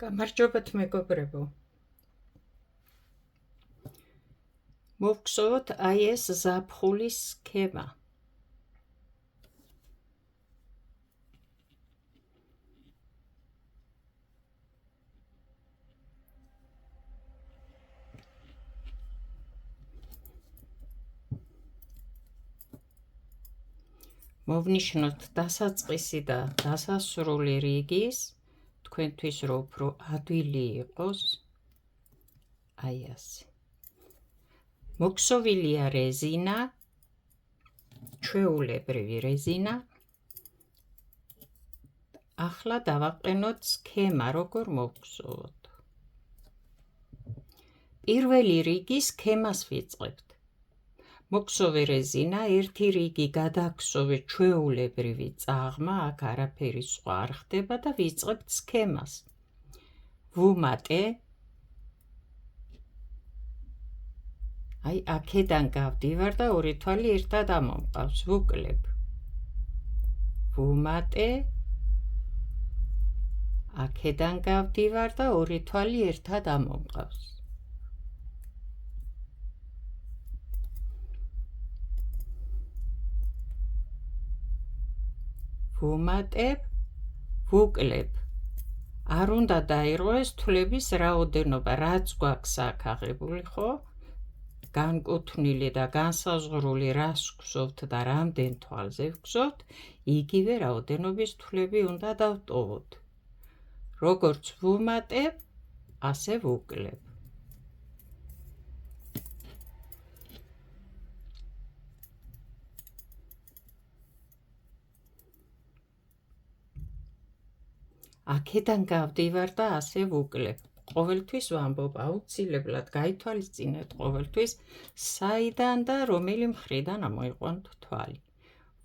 გამარჯობათ მეგობრებო. მოვგზავნოთ აი ეს ზაფხულის სქემა. მოვნიშნოთ დასაწყისი და დასასრული რიგის, თქვენთვის რო უფრო ადვილი იყოს, აი ასე. მოქსოვილია რეზინა, ჩვეულებრივი რეზინა. ახლა დავაყენოთ სქემა, როგორ მოვგზავნოთ. პირველი რიგი სქემას ვიწყებთ. მოქსოვე რეზინა, ერთი რიგი გადაგსოვე ჩვეულებრივი წაღმა, აქ არაფერი სხვა არ ხდება და ვიწყებთ სქემას. ვუმატე, აი აქედან გავდივარ და ორი თვალი ერთად ამომყავს, ვუკლებ. ვუმატე, აქედან გავდივარ და ორი თვალი ერთად ამომყავს. ვუმატებ, ვუკლებ. არ უნდა დაირღვეს თვლების რაოდენობა, რაც გვაქვს აქ აღებული, ხო? განკუთვნილი და განსაზღვრული რას გვგზავთ და რამდენ თვალზე ვგზავთ, იგივე რაოდენობის თვლები უნდა დავტოვოთ. როგორც ვუმატებ, ასე ვუკლებ. აქედან გავდივარ და ასე ვუკლებ. ყოველთვის ვამბობ, აუცილებლად გაითვალისწინეთ ყოველთვის, საიდან და რომელი მხრიდან ამოიყვანთ თვალი.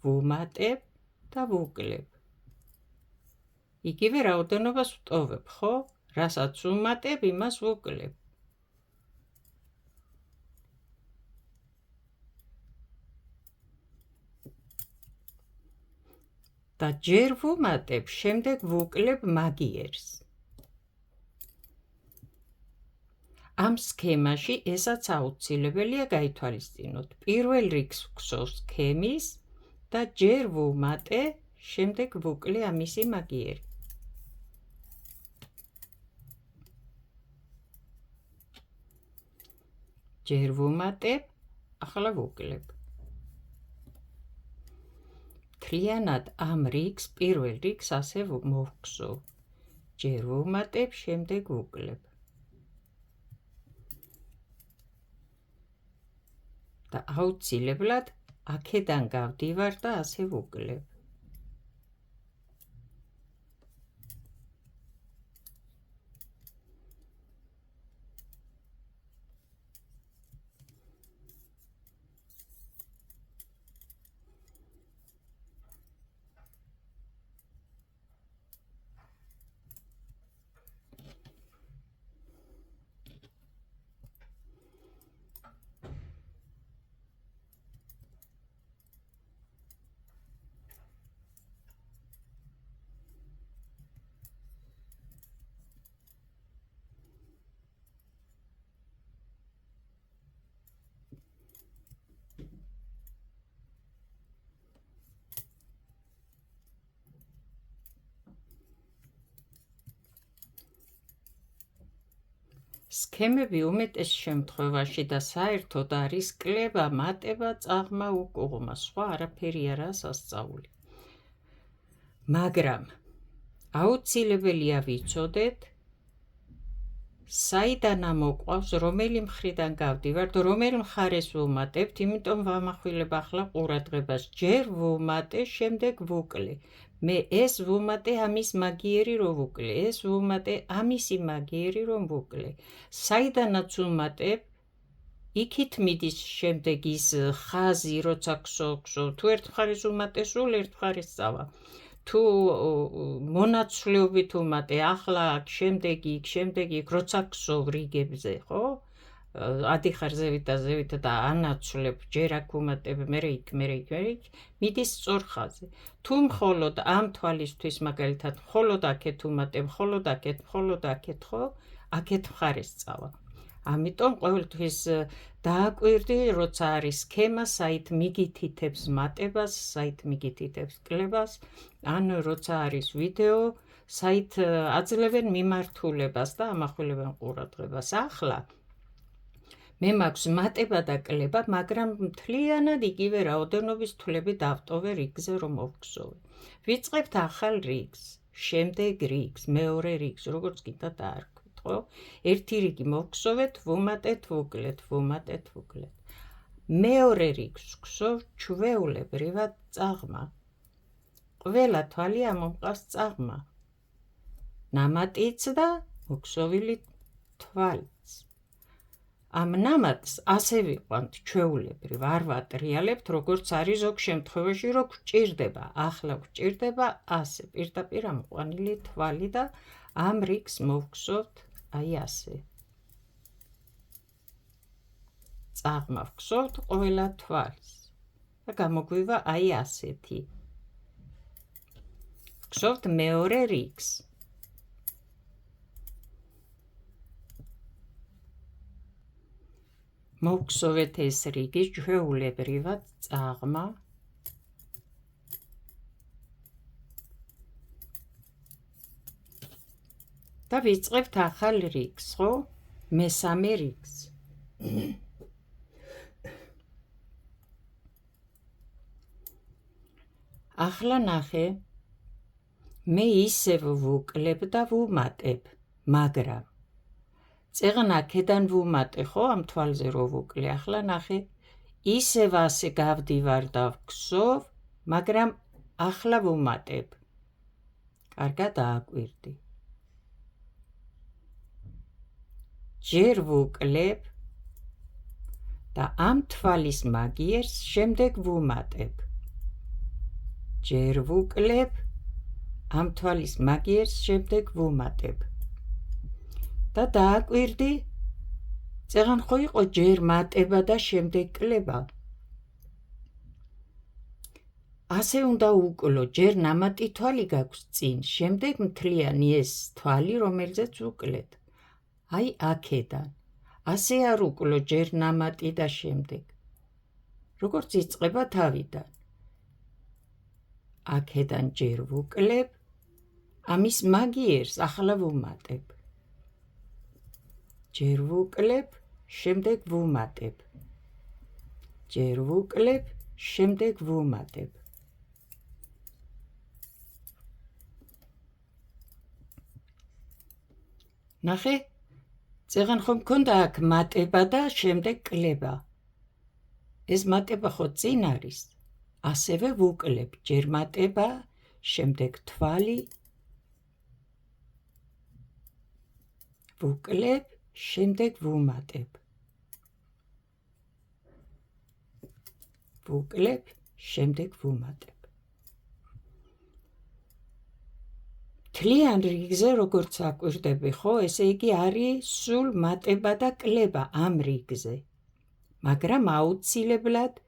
ვუმატებ და ვუკლებ. იგივე რაოდენობას ვტოვებ, ხო? რასაც ვუმატებ, იმას ვუკლებ. და ჯერ ვუმატებ, შემდეგ ვუკლებ მაგიერს. ამ სქემაში ესაც აუცილებელია გაითვალისწინოთ. პირველ რიგს ვგზავ სქემის და ჯერ ვუმატე, შემდეგ ვუკლე ამისი მაგიერი. ჯერ ვუმატებ, ახლა ვუკლებ. მთლიანად ამ რიგს, პირველ რიგს ასე მოვგზავ. ჯერ ვუმატებ, შემდეგ ვუკლებ. და აუცილებლად აქედან გავდივარ და ასე ვუკლებ. სქემები უმეტეს შემთხვევაში და საერთოდ არის კლება, მატება, წაღმა, უკუღმა, სხვა არაფერი არაა სასწაული. მაგრამ აუცილებელია ვიცოდეთ, საიდან ამოყვავს, რომელი მხრიდან გავდივართ, რომელ მხარეს ვუმატებთ, იმიტომ ვამახვილებ ახლა ყურადღებას. ჯერ ვუმატე, შემდეგ ვუკლე. მე ეს ვუმატე, ამის მაგიერი რომ ვუკლე, ეს ვუმატე, ამისი მაგიერი რომ ვუკლე. საიდანაც ვუმატებ, იქით მიდის შემდეგ ის ხაზი, როცა გსოვ, თუ ერთ მხარეს ვუმატე, სულ ერთ მხარეს წავა. თუ მონაცვლეობით ვუმატე, ახლა აქ, შემდეგ იქ, როცა გსოვ რიგებზე, ხო? ადიხარ ზევით და ანაცვლებ, ჯერ აქ ვუმატებ, მერე იქ, მიდის სწორ ხაზზე. თუ მხოლოდ ამ თვალისთვის მაგალითად მხოლოდ აქეთ ვუმატებ, მხოლოდ აქეთ, ხო? აქეთ მხარეს წავა. ამიტომ ყოველთვის დააკვირდი, როცა არის სქემა, საით მიგითითებს მატებას, საით მიგითითებს კლებას, ან როცა არის ვიდეო, საით აძლევენ მიმართულებას და ამახვილებენ ყურადღებას. ახლა მე მაქვს მატება და კლება, მაგრამ მთლიანად იგივე რაოდენობის თვლები დავტოვე რიგზე, რომ მოვგზოვე. ვიწყებთ ახალ რიგს, შემდეგ რიგს, მეორე რიგს, როგორც გინდა დაარქვით, ხო? ერთი რიგი მოვგზოვეთ, ვუმატეთ, ვუკლეთ. მეორე რიგს ვგზოვ ჩვეულებრივად წაღმა. ყველა თვალი ამომყავს წაღმა. ნამატიც და მოგზოვილი თვალიც. ამ ნამატს ასე ვიყვანთ ჩვეულებრივ, არ ვატრიალებთ, როგორც არის ზოგ შემთხვევაში, რო გვჭირდება, ახლა გვჭირდება ასე, პირდაპირ ამოყვანილი თვალი და ამ რიგს მოვგზოვთ აი ასე. წაღმა ვგზოვთ ყველა თვალს და გამოგვივა აი ასეთი. ვგზოვთ მეორე რიგს. მოვგზოვეთ ეს რიგი ჩვეულებრივად წაღმა. და ვიწყებთ ახალ რიგს, ხო? მესამე რიგს. ახლა ნახე, მე ისევ ვუკლებ და ვუმატებ, მაგრამ წეღან აქედან ვუმატე, ხო, ამ თვალზე რო ვუკლე, ახლა ნახე, ისევ ასე გავდივარ და ვგზოვ, მაგრამ ახლა ვუმატებ. კარგად დააკვირდი. ჯერ ვუკლებ და ამ თვალის მაგიერს შემდეგ ვუმატებ. ჯერ ვუკლებ, ამ თვალის მაგიერს შემდეგ ვუმატებ. და დააკვირდი, წეღან ხო იყო ჯერ მატება და შემდეგ კლება. ასე უნდა უკლო, ჯერ ნამატი თვალი გაქვს წინ, შემდეგ მთლიანი ეს თვალი, რომელზეც უკლეთ. აი აქედან. ასე არ უკლო, ჯერ ნამატი და შემდეგ. როგორც იწყება თავიდან. აქედან ჯერ ვუკლებ, ამის მაგიერს ახლა ვუმატებ. ჯერ ვუკლებ, შემდეგ ვუმატებ. ჯერ ვუკლებ, შემდეგ ვუმატებ. ნახე, წეღან ხომ მქონდა აქ მატება და შემდეგ კლება. ეს მატება ხო წინ არის. ასევე ვუკლებ, ჯერ მატება, შემდეგ თვალი. ვუკლებ, შემდეგ ვუმატებ. ვუკლებ, შემდეგ ვუმატებ. მთლიან რიგზე როგორც აკვირდები, ხო, ესე იგი არის სულ მატება და კლება ამ რიგზე. მაგრამ აუცილებლად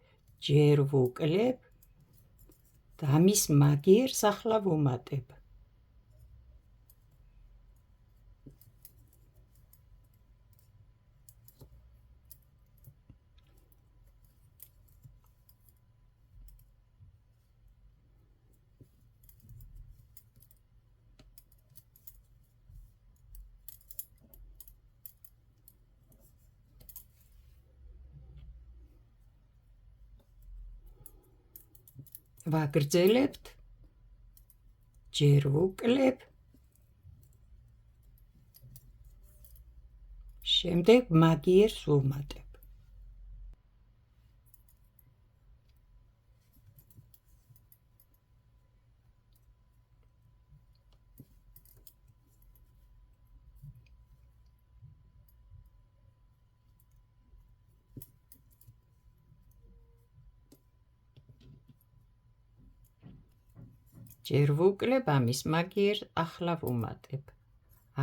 ჯერ ვუკლებ და ამის მაგიერს ახლა ვუმატებ. ვაგრძელებთ, ჯერ ვუკლებ, შემდეგ მაგიერს ვუმატებ. ჯერ ვუკლებ, ამის მაგიერს ახლა ვუმატებ.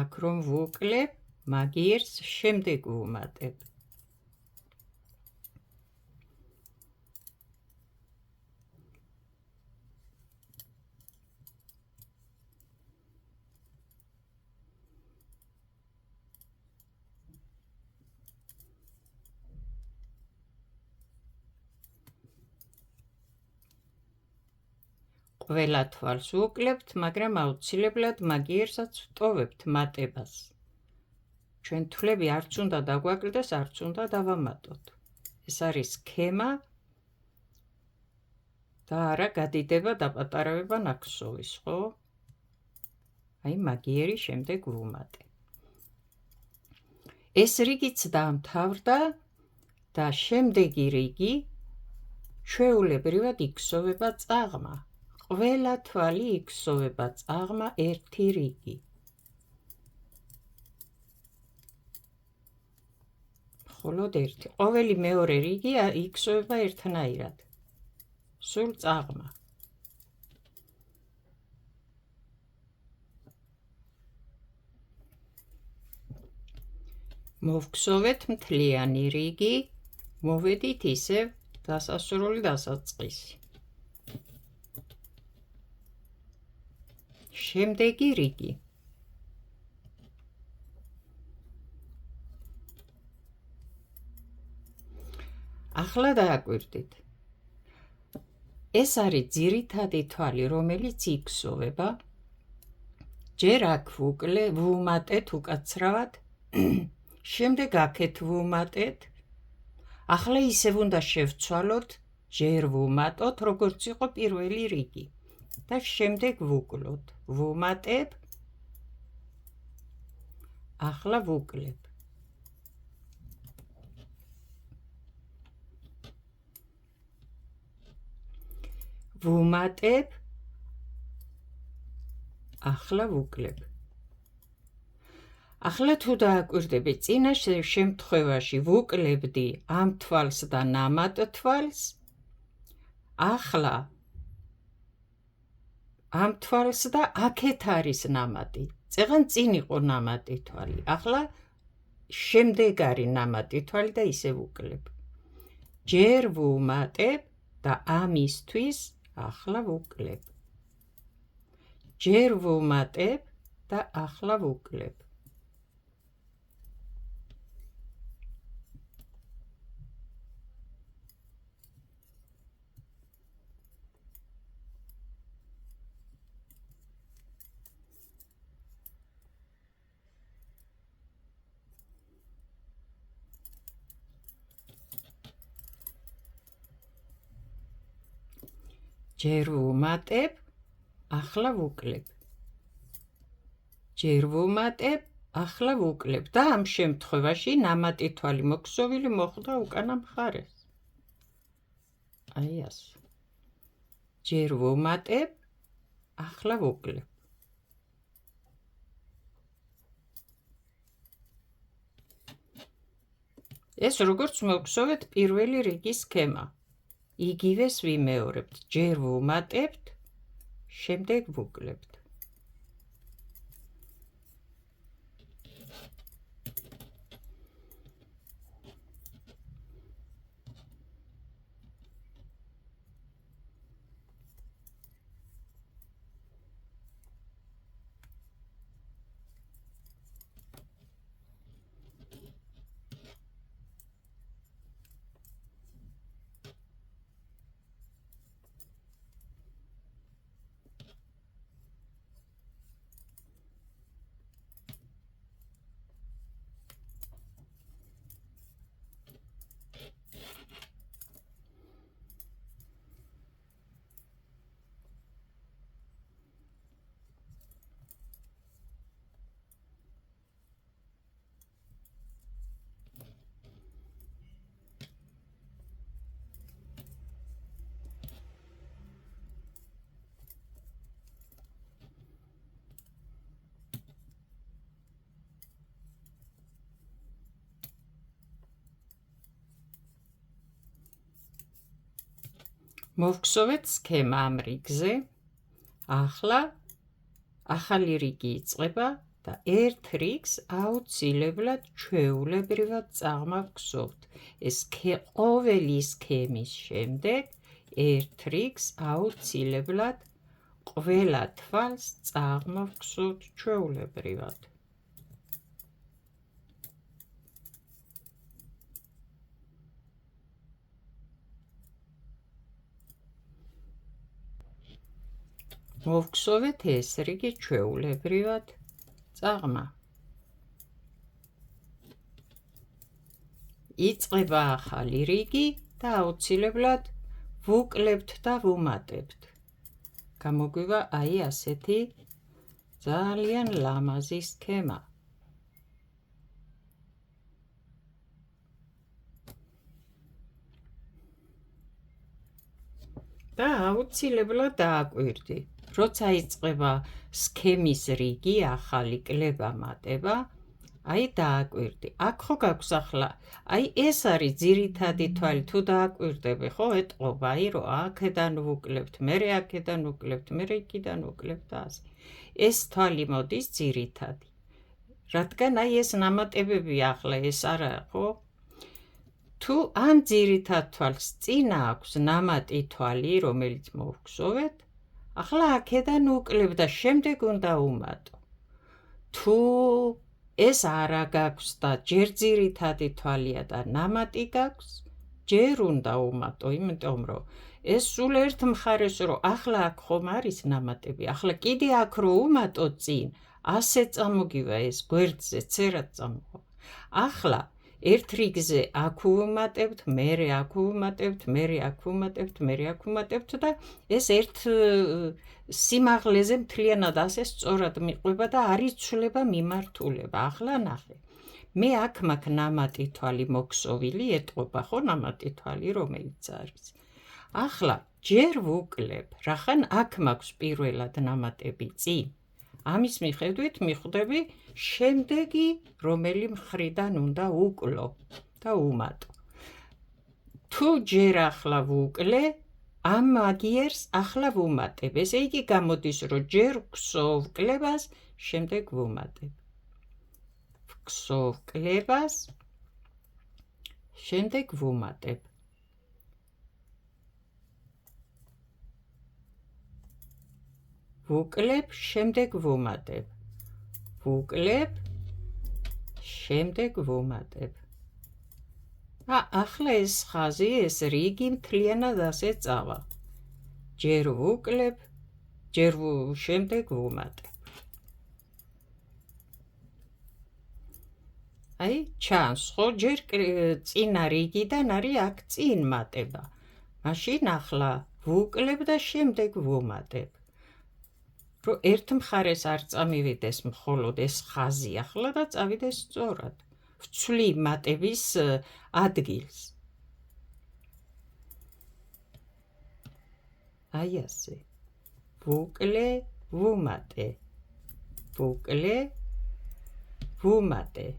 აქ რომ ვუკლებ, მაგიერს შემდეგ ვუმატებ. ყველა თვალს ვუკლებთ, მაგრამ აუცილებლად მაგიერსაც ვტოვებთ მატებას. ჩვენ თვლები არც უნდა დაგვაკლდეს, არც უნდა დავამატოთ. ეს არის სქემა და არა გადიდება დაპატარავება ნაკსოვის, ხო? აი მაგიერი შემდეგ ვუმატე. ეს რიგიც დამთავრდა და შემდეგი რიგი ჩვეულებრივად იქსოვება წაღმა. ყველა თვალი იქსოვება წაღმა ერთი რიგი. მხოლოდ ერთი. ყოველი მეორე რიგი იქსოვება ერთნაირად. სულ წაღმა. მოვგსოვეთ მთლიანი რიგი, მოვედით ისევ დასასრული დასაწყისი. შემდეგი რიგი. ახლა დააკვირდით. ეს არის ძირითადი თვალი, რომელიც იქსოვება. ჯერ აქ ვუმატეთ უკაცრავად, შემდეგ აქეთ ვუმატეთ. ახლა ისევ უნდა შევცვალოთ, ჯერ ვუმატოთ, როგორც იყო პირველი რიგი. და შემდეგ ვუკლოთ. ვუმატებ, ახლა ვუკლებ. ვუმატებ, ახლა ვუკლებ. ახლა თუ დააკვირდებით, წინა შემთხვევაში ვუკლებდი ამ თვალს და ნამატ თვალს, ახლა ამ თვალს და აქეთ არის ნამატი. წეგან წინ იყო ნამატი თვალი. ახლა შემდეგ არის ნამატი თვალი და ისე ვუკლებ. ჯერ ვუმატებ და ამისთვის ახლა ვუკლებ. ჯერ ვუმატებ და ახლა ვუკლებ. ჯერ ვუმატებ, ახლა ვუკლებ. ჯერ ვუმატებ, ახლა ვუკლებ და ამ შემთხვევაში ნამატი თვალი მოქსოვილი მოხვდა უკანა მხარეს. აი ასე. ჯერ ვუმატებ, ახლა ვუკლებ. ეს როგორც მოგხსოვეთ პირველი რიგის სქემა. იგივეს ვიმეორებთ. ჯერ ვუმატებთ, შემდეგ ვუკლებთ. მოვხსოვეთ სქემა ამ რიგზე. ახლა ახალი რიგი იწყება და ერთ რიგს აუცილებლად ჩვეულებრივად წაღმა ვგსოვთ. ეს ყოველი სქემის შემდეგ ერთ რიგს აუცილებლად ყველა თვალს წაღმა ვგსოვთ ჩვეულებრივად. მოვგსოვეთ ეს რიგი ჩვეულებრივად წაღმა. იწყება ახალი რიგი და აუცილებლად ვუკლებთ და ვუმატებთ. გამოგვივა აი ასეთი ძალიან ლამაზი სქემა. და აუცილებლად დააკვირდი. როცა იწყება სქემის რიგი, ახალი კლება, მატება, აი დააკვირდი. აქ ხო გაქვს ახლა, აი ეს არის ძირითადი თვალი, თუ დააკვირდები, ხო ეტყობა, აი რომ აქედან ვუკლებთ, მერე აქედან ვუკლებთ, მერე იქიდან ვუკლებთ და ასე. ეს თვალი მოდის ძირითადი. რადგან აი ეს ნამატებები ახლა ეს არა, ხო? თუ ამ ძირითად თვალს წინა აქვს ნამატი თვალი, რომელიც მოვგსოვეთ, ახლა აქედან უკლებ და შემდეგ უნდა უმატო. თუ ეს არა გაქვს და ჯერ ძირითადი თვალია და ნამატი გაქვს, ჯერ უნდა უმატო, იმიტომ რომ ეს სულ ერთ მხარეს რომ ახლა აქ ხომ არის ნამატები, ახლა კიდე აქ რო უმატო წინ, ასე წამოგივა ეს გვერდზე ცერად წამოვა. ახლა ერთ რიგზე აქ ვუმატებთ, მერე აქ ვუმატებთ, მერე აქ ვუმატებთ, მერე აქ ვუმატებთ და ეს ერთ სიმაღლეზე მთლიანად ასე სწორად მიყვება და არ იცვლება მიმართულება. ახლა ნახე. მე აქ მაქვს ნამატი თვალი მოქსოვილი, ეტყობა ხო ნამატი თვალი რომელიც არის. ახლა ჯერ ვუკლებ, რახან აქ მაქვს პირველად ნამატები წინ. ამის მიხედვით მიხვდები შემდეგი რომელი მხრიდან უნდა უკლო და უმატო. თუ ჯერ ახლა ვუკლე, ამ მაგიერს ახლა ვუმატებ. ესე იგი გამოდის, რომ ჯერ ვგსოვ კლებას, შემდეგ ვუმატებ. ვგსოვ კლებას, შემდეგ ვუმატებ. ვუკლებ, შემდეგ ვუმატებ. ვუკლებ, შემდეგ ვუმატებ. ახლა ეს ხაზი, ეს რიგი მთლიანად ასე წავა. ჯერ ვუკლებ, ჯერ შემდეგ ვუმატებ. აი, ჩანს ხო, ჯერ წინა რიგიდან არის აქ წინ მატება. მაშინ ახლა ვუკლებ და შემდეგ ვუმატებ. რომ ერთ მხარეს არ წამივიდეს მხოლოდ ეს ხაზი ახლა და წავიდეს სწორად. ვცვლი მატების ადგილს. აი ასე. ვუკლე, ვუმატე. ვუკლე, ვუმატე.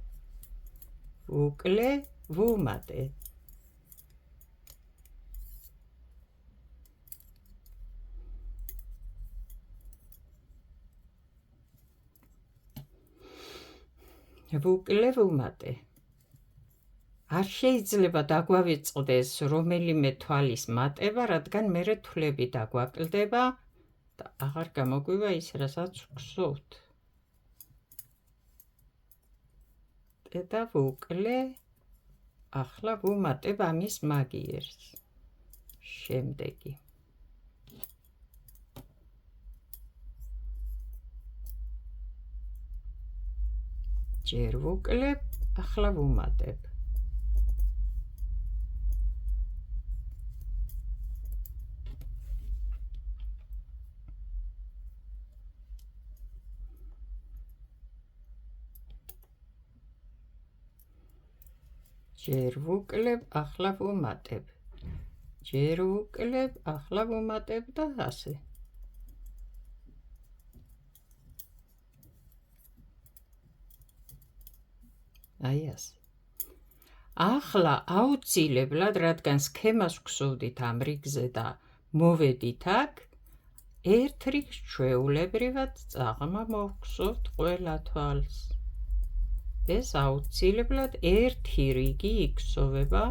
ვუკლე, ვუმატე. ვუკლე, ვუმატე. არ შეიძლება დაგვავიწყდეს რომელიმე თვალის მატება, რადგან მერე თვლები დაგვაკლდება და აღარ გამოგვივა ის, რასაც ვგსოვთ. და ვუკლე, ახლა ვუმატებ ამის მაგიერს. შემდეგი. ჯერ ვუკლებ, ახლა ვუმატებ. ჯერ ვუკლებ, ახლა ვუმატებ. ჯერ ვუკლებ, ახლა ვუმატებ და ასე. აი ასე. ახლა აუცილებლად, რადგან სქემას ვგსოვდით ამ რიგზე და მოვედით აქ, ერთ რიგს ჩვეულებრივად წაღმა მოვგსოვთ ყველა თვალს. ეს აუცილებლად ერთი რიგი იქსოვება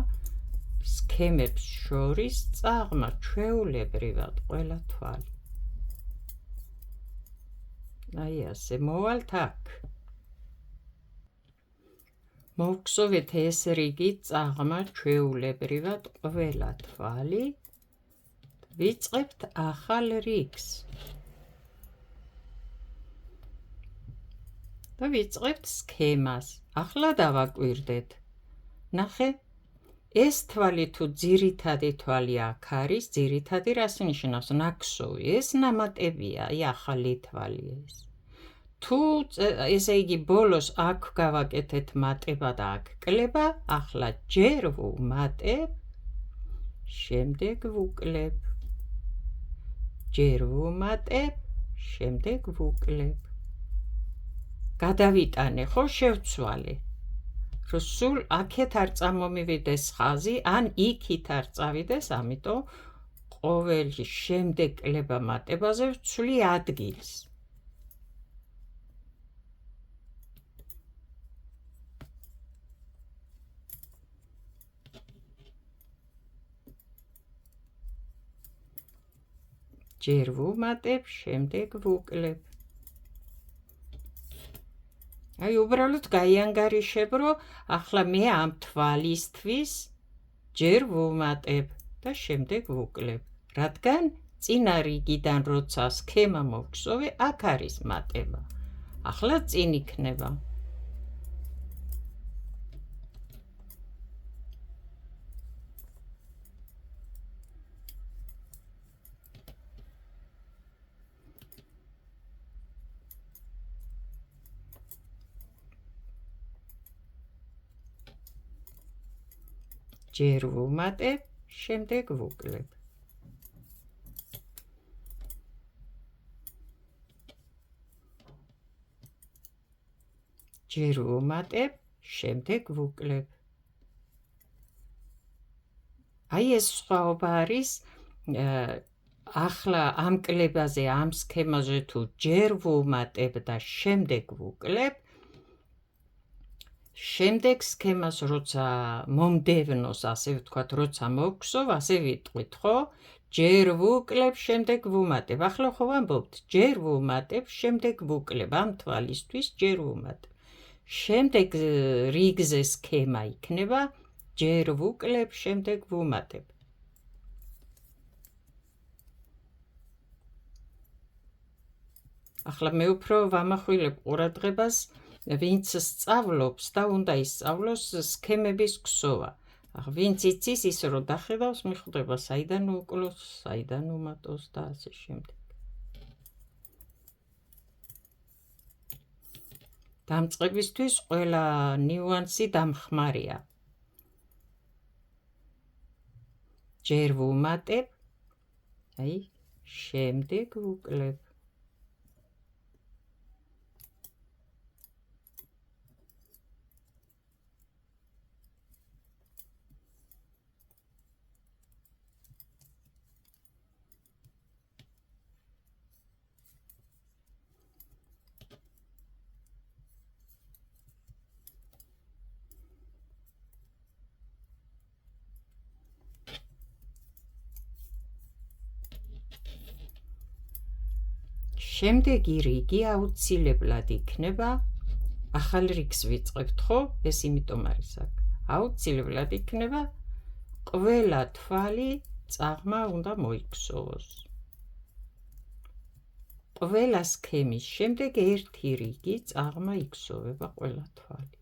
სქემებს შორის წაღმა ჩვეულებრივად ყველა თვალი. აი ასე, მოვალთ აქ. მოვგსოვეთ ეს რიგი წაღმა ჩვეულებრივად ყველა თვალი. ვიწყებთ ახალ რიგს. და ვიწყებთ სქემას. ახლა დავაკვირდეთ. ნახე, ეს თვალი თუ ძირითადი თვალი აქ არის, ძირითადი რას ნიშნავს? ნაქსოვი. ეს ნამატებია, ახალი თვალი ეს. თუ ესე იგი ბოლოს აქ გავაკეთეთ მატება და აქ კლება, ახლა ჯერ ვუმატებ, შემდეგ ვუკლებ. ჯერ ვუმატებ, შემდეგ ვუკლებ. გადავიტანე, ხო შევცვალე. რომ სულ აქეთ არ წამომივიდეს ხაზი, ან იქით არ წავიდეს, ამიტომ ყოველ შემდეგ კლება მატებაზე ვცვლი ადგილს. ჯერ ვუმატებ, შემდეგ ვუკლებ. აი უბრალოდ გაიანგარიშებ, რომ ახლა მე ამ თვალისთვის ჯერ ვუმატებ და შემდეგ ვუკლებ. რადგან წინა რიგიდან როცა სქემა მოვგსოვე, აქ არის მატება. ახლა წინ იქნება. ჯერ ვუმატებ, შემდეგ ვუკლებ. ჯერ ვუმატებ, შემდეგ ვუკლებ. აი ეს სხვაობა არის ახლა ამ კლებაზე, ამ სქემაზე თუ ჯერ ვუმატებ და შემდეგ ვუკლებ, შემდეგ სქემას როცა მომდევნოს, ასე ვთქვათ, როცა მოვგსოვ, ასე ვიტყვით, ხო? ჯერ ვუკლებ, შემდეგ ვუმატებ. ახლა ხო ვამბობთ, ჯერ ვუმატებ, შემდეგ ვუკლებ. ამ თვალისთვის ჯერ ვუმატებ. შემდეგ რიგზე სქემა იქნება, ჯერ ვუკლებ, შემდეგ ვუმატებ. ახლა მე უფრო ვამახვილებ ყურადღებას, ვინც სწავლობს და უნდა ისწავლოს სქემების ქსოვა. ვინც იცის ის რომ დახედავს, მიხვდება საიდან უკლოს, საიდან უმატოს და ასე შემდეგ. დამწყებისთვის ყველა ნიუანსი დამხმარია. ჯერ ვუმატებ, აი, შემდეგ ვუკლებ. შემდეგი რიგი აუცილებლად იქნება, ახალ რიგს ვიწყებთ, ხო? ეს იმიტომ არის აქ. აუცილებლად იქნება, ყველა თვალი წაღმა უნდა მოიგსოვოს. ყველა სქემის შემდეგ ერთი რიგი წაღმა იგსოვება ყველა თვალი.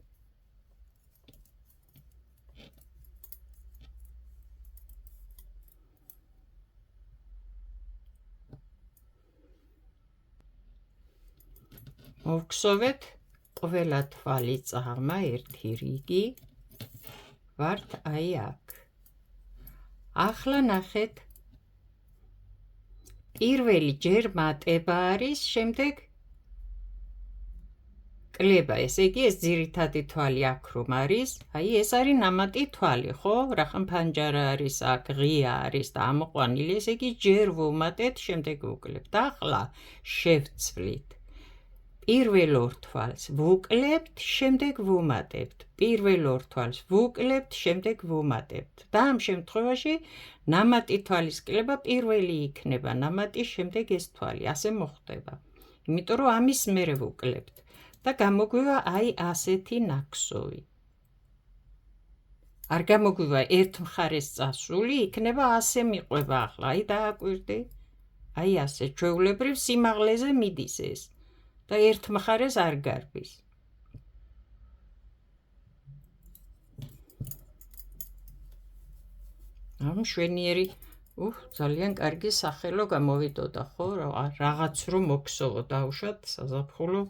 მოვგსოვეთ, ყველა თვალი წაღმა ერთი რიგი, ვართ აი აქ. ახლა ნახეთ, პირველი ჯერ მატება არის, შემდეგ კლება, ესე იგი ეს ძირითადი თვალი აქ რომ არის, აი ეს არის ნამატი თვალი, ხო? რახან ფანჯარა არის აქ, ღია არის და ამოყვანილი, ესე იგი ჯერ ვუმატეთ, შემდეგ ვუκლებთ. ახლა შევცვლით. პირველ ორ თვალს ვუკლებთ, შემდეგ ვუმატებთ. პირველ ორ თვალს ვუკლებთ, შემდეგ ვუმატებთ. და ამ შემთხვევაში ნამატი თვალის კლება პირველი იქნება, ნამატის შემდეგ ეს თვალი, ასე მოხდება. იმიტომ რომ ამის მერე ვუკლებთ და გამოგვივა აი ასეთი ნაქსოვი. არ გამოგვივა ერთ მხარეს წასული, იქნება ასე მიყვება ახლა, აი დააკვირდი. აი ასე ჩვეულებრივ სიმაღლეზე მიდის ეს. და ერთ მხარეს არ გარბის. მშვენიერი ძალიან კარგი სახელო გამოვიდოდა, ხო? რაღაც რომ მოქსოვო დაუშვათ საზაფხულო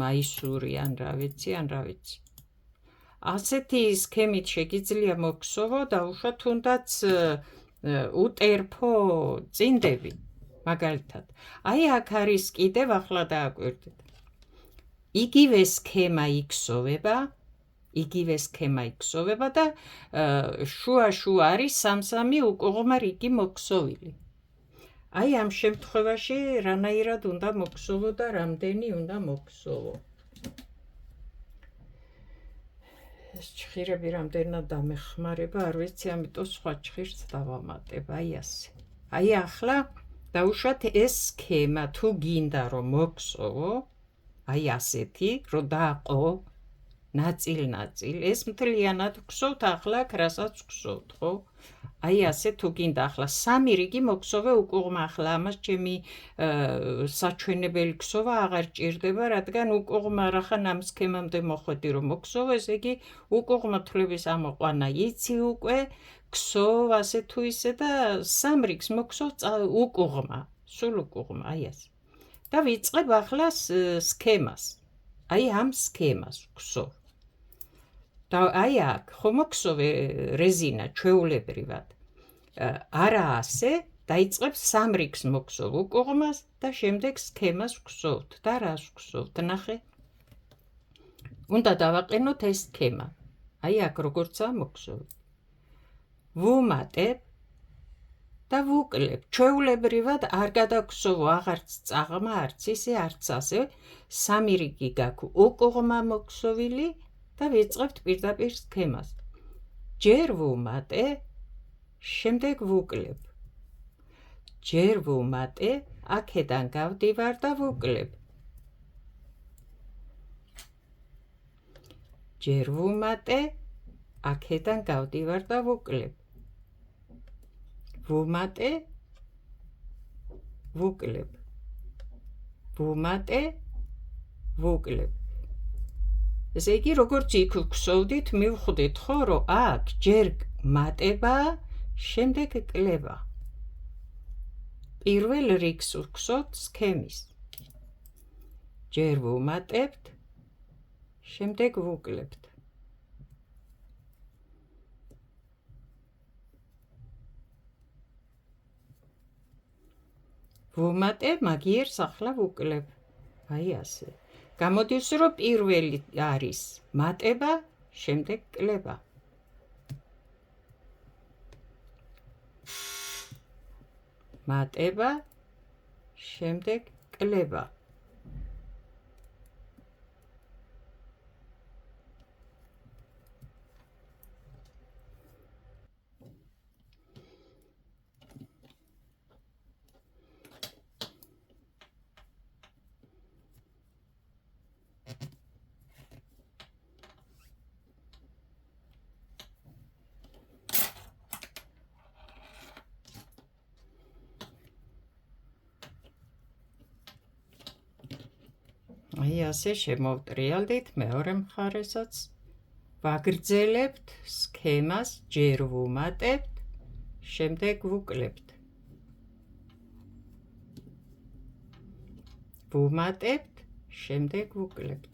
მაისური ან რა ვიცი. ასეთი სქემით შეგიძლია მოქსოვო დაუშვათ თუნდაც უტერფო წინდები, მაგალითად. აი აქ არის კიდევ ახლა დააკვირდით. იგივე სქემა იქსოვება და შუა არის 3-3 უკუღმა რიგი მოქსოვილი. აი ამ შემთხვევაში რანაირად უნდა მოქსოვო და რამდენი უნდა მოქსოვო. ეს ჭხირები რამდენად დამეხმარება, არ ვიცი, ამიტომ სხვა ჭხირს დავამატებ, აი ასე. აი ახლა დაუშვათ ეს სქემა თუ გინდა რომ მოქსოვო, აი ასეთი, რომ დააყო ნაწილ-ნაწილ, ეს მთლიანად გსოვთ ახლა აქ რასაც გსოვთ, ხო? აი ასე თუ გინდა ახლა 3 რიგი მოქსოვე უკუღმა, ახლა ამას ჩემი საჩვენებელი ქსოვა აღარ ჭირდება, რადგან უკუღმა რახან ამ სქემამდე მოხვედი რომ მოქსოვო, ესე იგი უკუღმა თვლების ამოყვანა იცი უკვე, ქსოვ ასე თუ ისე და 3 რიგს მოქსოვ უკუღმა, სულ უკუღმა, აი ასე. და ვიწყებ ახლა სქემას. აი ამ სქემას ქსოვ. და აი აქ ხო მოქსოვე რეზინა ჩვეულებრივად. არა ასე, დაიწყებს 3 რიგს მოქსოვ უკუღმას და შემდეგ სქემას ქსოვთ და რას ქსოვთ, ნახე. უნდა დავაყენოთ ეს სქემა. აი აქ როგორცაა მოქსოვი. ვუმატებ და ვუკლებ. ჩვეულებრივად არ გადაგქსოვო აღარც წაღმა, არც ისე, არც ასე. 3 რიგი გაქვს უკუღმა მოქსოვილი და ვიწყებთ პირდაპირ სქემას. ჯერ ვუმატე, შემდეგ ვუკლებ. ჯერ ვუმატე, აქედან გავდივარ და ვუკლებ. ჯერ ვუმატე, აქედან გავდივარ და ვუკლებ. ვუმატე, ვუკლებ. ვუმატე, ვუკლებ. ესე იგი, როგორც იქ ვქსოვდით, მივხვდით ხო, რომ აქ ჯერ მატება, შემდეგ კლება. პირველ რიგს ვქსოვთ სქემის. ჯერ ვუმატებთ, შემდეგ ვუკლებთ. ვუმატებ, მაგიერს ახლა ვუკლებ. აი ასე. გამოდის, რომ პირველი არის მატება, შემდეგ კლება. მატება, შემდეგ კლება. აი ასე შემოვტრიალდით მეორე მხარესაც, ვაგრძელებთ სქემას, ჯერ ვუმატებთ, შემდეგ ვუკლებთ. ვუმატებთ, შემდეგ ვუკლებთ.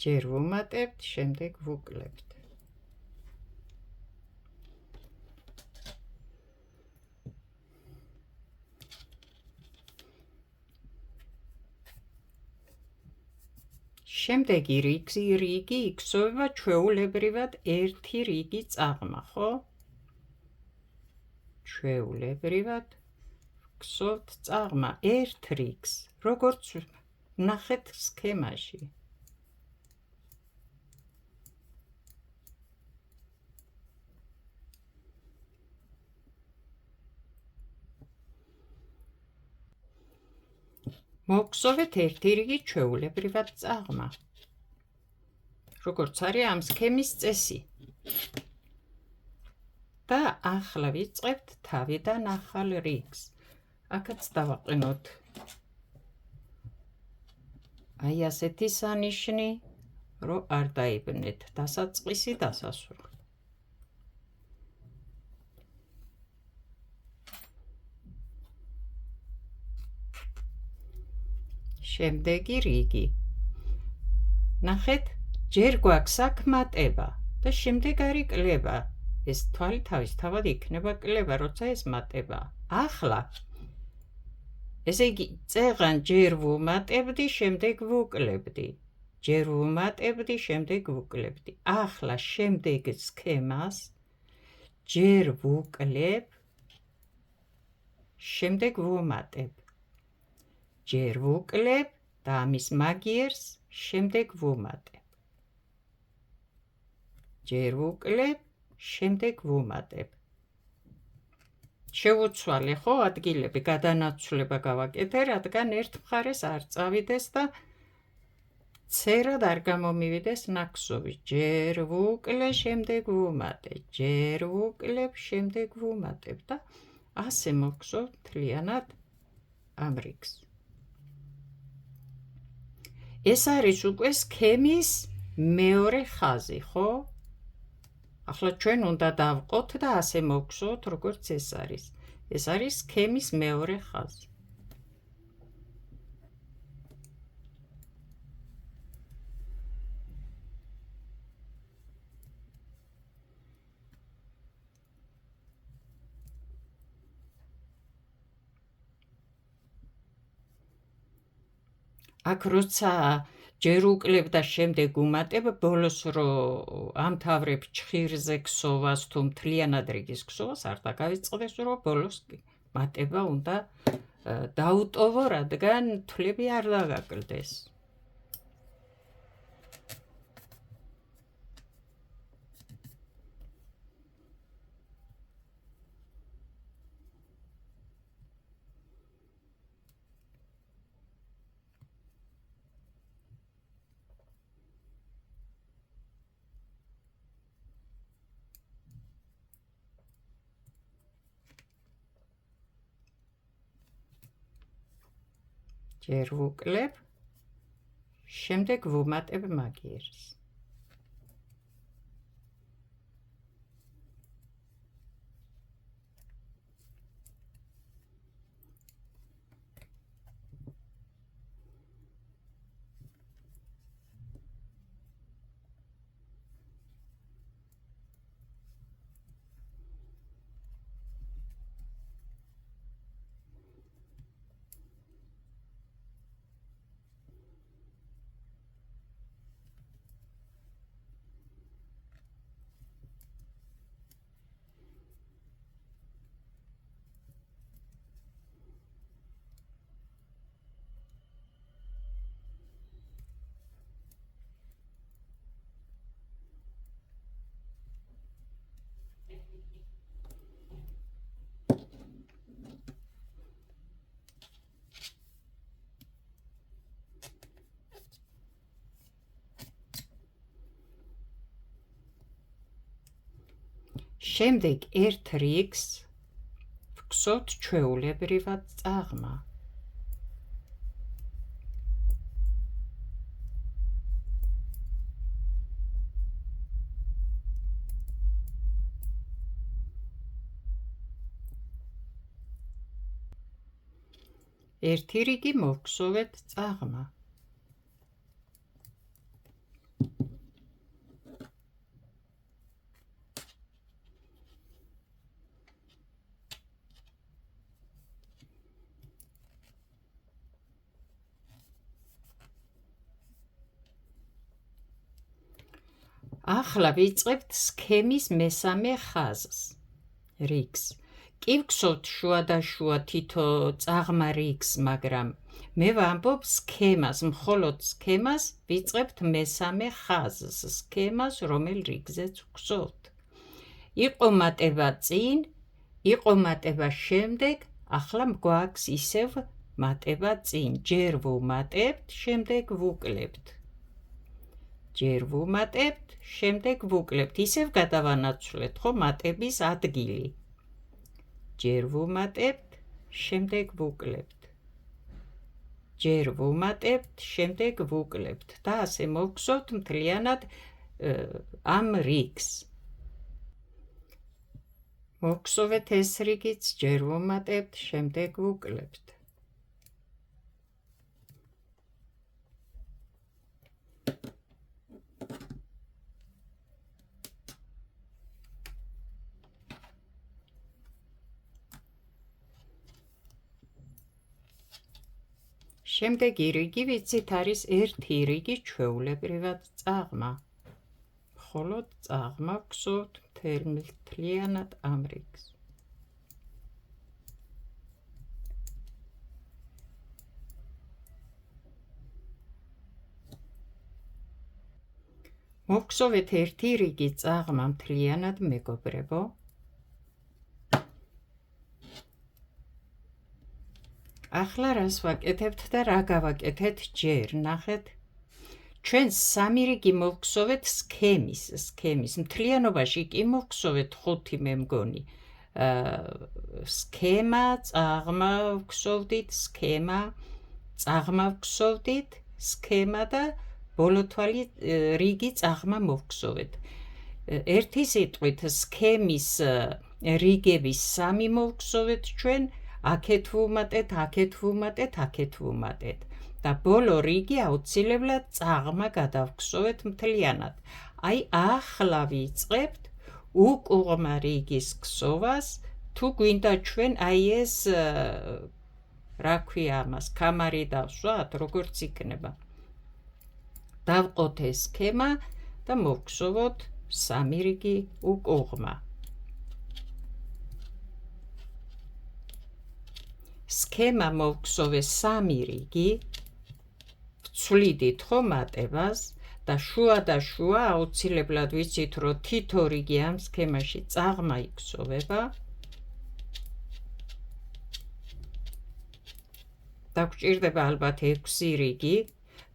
ჯერ ვუმატებთ, შემდეგ ვუკლებთ. შემდეგი რიგი იქსოვება ჩვეულებრივად ერთი რიგი წაღმა, ხო? ჩვეულებრივად ვგსოვთ წაღმა ერთ რიგს, როგორც ვნახეთ სქემაში. მოვგსოვეთ ერთი რიგი ჩვეულებრივად წაღმა. როგორც არის ამ სქემის წესი. და ახლა ვიწყებთ თავიდან ახალ რიგს. აქაც დავაყენოთ აი ასეთი სანიშნი, რომ არ დაიბნეთ დასაწყისი დასასრული. შემდეგი რიგი. ნახეთ, ჯერ გვაქვს აქ მატება და შემდეგ არის კლება. ეს თვალი თავისთავად იქნება კლება, როცა ეს მატება. ახლა ესე იგი, წეღან ჯერ ვუმატებდი, შემდეგ ვუკლებდი. ჯერ ვუმატებდი, შემდეგ ვუკლებდი. ახლა შემდეგ სქემას ჯერ ვუკლებ, შემდეგ ვუმატებ. ჯერ ვუკლებ და ამის მაგიერს შემდეგ ვუმატებ. ჯერ ვუკლებ, შემდეგ ვუმატებ. შევუცვალე, ხო, ადგილები გადანაცვლება გავაკეთე, რადგან ერთ მხარეს არ წავიდეს და ცერად არ გამომივიდეს ნაკსოვი. ჯერ ვუკლე, შემდეგ ვუმატე. ჯერ ვუკლებ, შემდეგ ვუმატებ და ასე მოგხსოვ მთლიანად ამ რიგს. ეს არის უკვე სქემის მეორე ხაზი, ხო? ახლა ჩვენ უნდა დავყოთ და ასე მოგხსოვთ, როგორც ეს არის. ეს არის სქემის მეორე ხაზი. აქ როცა ჯერ უკლებ და შემდეგ უმატებ, ბოლოს რო ამთავრებ ჩხირზე ქსოვას თუ მთლიანად რიგის ქსოვას, არ დაგავიწყდეს, რომ ბოლოს მატება უნდა დაუტოვო, რადგან თვლები არ დაგაკლდეს. ჯერ ვუკლებ, შემდეგ ვუმატებ მაგიერს. შემდეგ ერთ რიგს ვგსოვთ ჩვეულებრივად წაღმა. ერთი რიგი მოვგსოვეთ წაღმა. ახლა ვიწყებთ სქემის მესამე ხაზს, რიგს. კი ვგსოვთ შუა და შუა თითო წაღმა რიგს, მაგრამ მე ვამბობ სქემას, მხოლოდ სქემას ვიწყებთ მესამე ხაზს, სქემას, რომელ რიგზეც ვგსოვთ. იყო მატება წინ, იყო მატება შემდეგ, ახლა გვაქვს ისევ მატება წინ. ჯერ ვუმატებთ, შემდეგ ვუკლებთ. ჯერ ვუმატებთ, შემდეგ ვუკლებთ. ისევ გადავანაცვლეთ, ხო, მატების ადგილი. ჯერ ვუმატებთ, შემდეგ ვუკლებთ. ჯერ ვუმატებთ, შემდეგ ვუკლებთ და ასე მოვგსოვთ მთლიანად ამ რიგს. მოვგსოვეთ ეს რიგიც, ჯერ ვუმატებთ, შემდეგ ვუკლებთ. შემდეგი რიგი ვიცით არის ერთი რიგი ჩვეულებრივად წაღმა. მხოლოდ წაღმა ვგსოვთ მთლიანად ამ რიგს. მოვგსოვეთ ერთი რიგი წაღმა მთლიანად, მეგობრებო. ახლა რას ვაკეთებთ და რა გავაკეთეთ ჯერ, ნახეთ. ჩვენ სამი რიგი მოვგსოვეთ სქემის. მთლიანობაში კი მოვგსოვეთ 5, მე მგონი. სქემა, წაღმა ვგსოვდით, სქემა, წაღმა ვგსოვდით, სქემა და ბოლოთვალი რიგი წაღმა მოვგსოვეთ. ერთი სიტყვით სქემის რიგების 3 მოვგსოვეთ ჩვენ, აქეთ ვუმატეთ, აქეთ ვუმატეთ, აქეთ ვუმატეთ. და ბოლო რიგი აუცილებლად წაღმა გადავგსოვეთ მთლიანად. აი ახლა ვიწყებთ უკუღმა რიგის გსოვას, თუ გვინდა ჩვენ აი ეს რა ქვია ამას, კამარი დავსვათ, როგორც იქნება. დავყოთ ეს სქემა და მოვგსოვოთ 3 რიგი უკუღმა. სქემა მოვგსოვე 3 რიგი, ვცვლიდით ხო მატებას და შუა აუცილებლად ვიცით, რომ თითო რიგი ამ სქემაში წაღმა იგსოვება. და გვჭირდება ალბათ 6 რიგი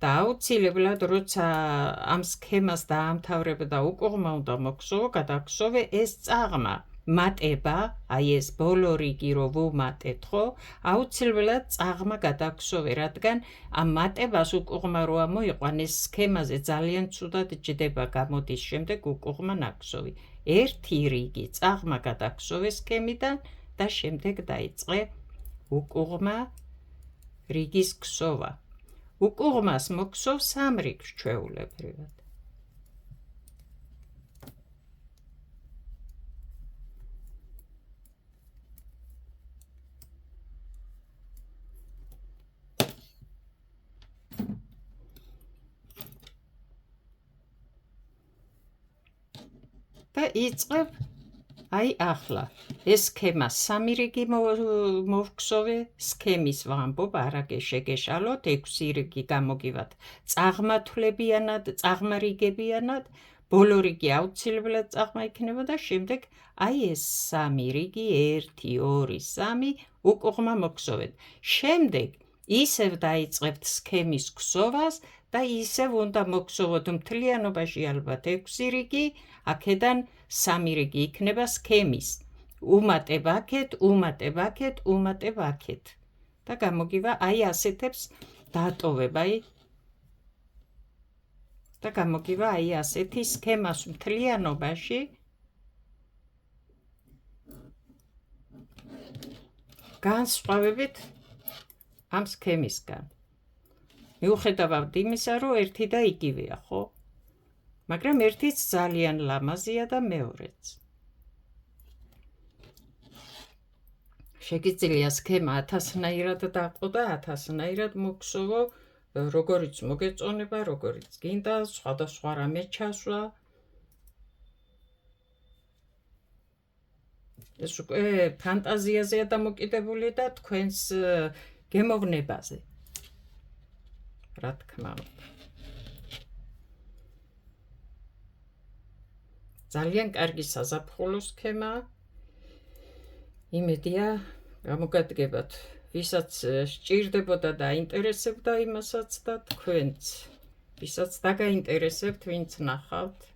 და აუცილებლად როცა ამ სქემას დაამთავრებ და უკუღმა უნდა მოგსოვო, გადაგსოვე ეს წაღმა. მატება, აი ეს ბოლო რიგი რო ვუმატეთ, ხო? აუცილებლად წაღმა გადაგსოვე, რადგან ამ მატებას უკუღმა რო ამოიყვან, ეს სქემაზე ძალიან ცუდად ჯდება, გამოდის შემდეგ უკუღმა ნაგვსოვი. ერთი რიგი წაღმა გადაგსოვე სქემიდან და შემდეგ დაიწყე უკუღმა რიგის გსოვა. უკუღმას მოგსოვ 3 რიგს ჩვეულებრივად. და იწყებ აი ახლა ეს სქემა 3 რიგი მოვგსოვე, სქემის ვამბობ, არა შეგეშალოთ, 6 რიგი გამოგივათ წაღმათვლებიანად, წაღმარიგებიანად, ბოლო რიგი აუცილებლად წაღმა იქნება და შემდეგ აი ეს 3 რიგი 1, 2, 3 უკუღმა მოგსოვეთ. შემდეგ ისევ დაიწყებთ სქემის გსოვას და ისევ უნდა მოგსოვოთ მთლიანობაში ალბათ 6 რიგი, აქედან 3 რიგი იქნება სქემის. უმატებ აქეთ, უმატებ აქეთ, უმატებ აქეთ. და გამოგივა აი ასეთებს დატოვებ, აი და გამოგივა აი ასეთი სქემას მთლიანობაში. განსხვავებით ამ სქემისგან. მიუხედავად იმისა, რომ ერთი და იგივეა, ხო? მაგრამ ერთიც ძალიან ლამაზია და მეორეც. შეგიძლია სქემა 1000-ნაირად დაყო და 1000-ნაირად მოგსოვო, როგორიც მოგეწონება, როგორიც გინდა, სხვადასხვა რამე ჩასვა. ეს უკვე ფანტაზიაზეა დამოკიდებული და თქვენს გემოვნებაზე. რა თქმა უნდა. ძალიან კარგი საზაფხულო სქემაა. იმედია გამოგადგებათ, ვისაც სჭირდებოდა და აინტერესებდა იმასაც და თქვენც, ვისაც დაგაინტერესებთ, ვინც ნახავთ.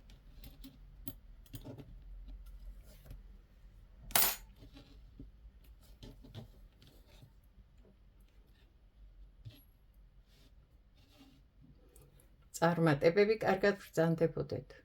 წარმატებები, კარგად ბრძანდებოდეთ.